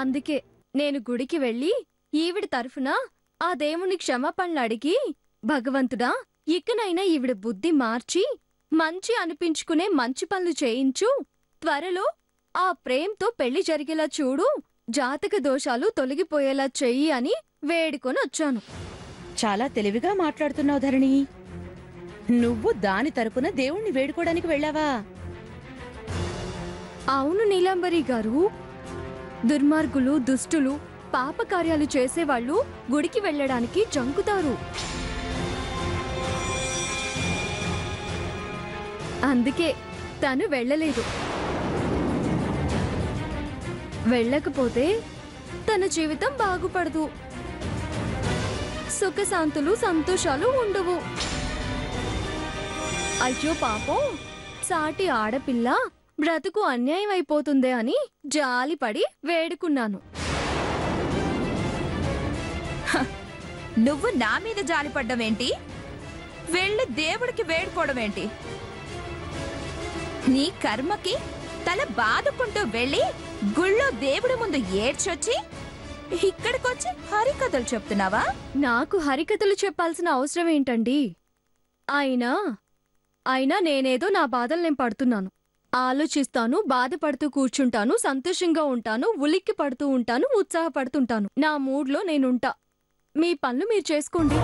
అందుకే నేను గుడికి వెళ్ళి ఈవిడ తరఫున ఆ దేవుని క్షమాపణలు అడిగి, భగవంతుడా, ఇకనైనా ఈవిడ బుద్ధి మార్చి మంచి అనిపించుకునే మంచి పనులు చేయించు, త్వరలో ఆ ప్రేమ్తో పెళ్లి జరిగేలా చూడు, జాతక దోషాలు తొలగిపోయేలా చెయ్యి అని వేడుకొనొచ్చాను. చాలా తెలివిగా మాట్లాడుతున్నావు ధరణి. నువ్వు దాని తరపున దేవుణ్ణి వేడుకోవడానికి వెళ్ళావా? అవును నీలాంబరి గారు. దుర్మార్గులు, దుష్టులు, పాపకార్యాలు చేసేవాళ్లు గుడికి వెళ్ళడానికి జంకుతారు. అందుకే తను వెళ్ళలేదు. వెళ్ళకపోతే తన జీవితం బాగుపడదు, సుఖశాంతులు, సంతోషాలు ఉండవు. అయ్యో పాపం, సాటి ఆడపిల్ల బ్రతుకు అన్యాయం అయిపోతుందే అని జాలిపడి వేడుకున్నాను. నువ్వు నా మీద జాలిపడ్డమేంటి? వెళ్ళి దేవుడికి వేడుకోవడమేంటి? నీ కర్మకి తల బాదుకుంటూ వెళ్ళి గుళ్ళో దేవుడి ముందు ఏడ్చొచ్చి ఇక్కడికొచ్చి హరికథలు చెప్తున్నావా? నాకు హరికథలు చెప్పాల్సిన అవసరం ఏంటండి? అయినా నేనేదో నా బాధలు నేను పడుతున్నాను, ఆలోచిస్తాను, బాధపడుతూ కూర్చుంటాను, సంతోషంగా ఉంటాను, ఉలిక్కి పడుతూ ఉంటాను, ఉత్సాహపడుతుంటాను. నా మూడ్లో నేనుంటా. మీ పనులు మీరు చేసుకోండి.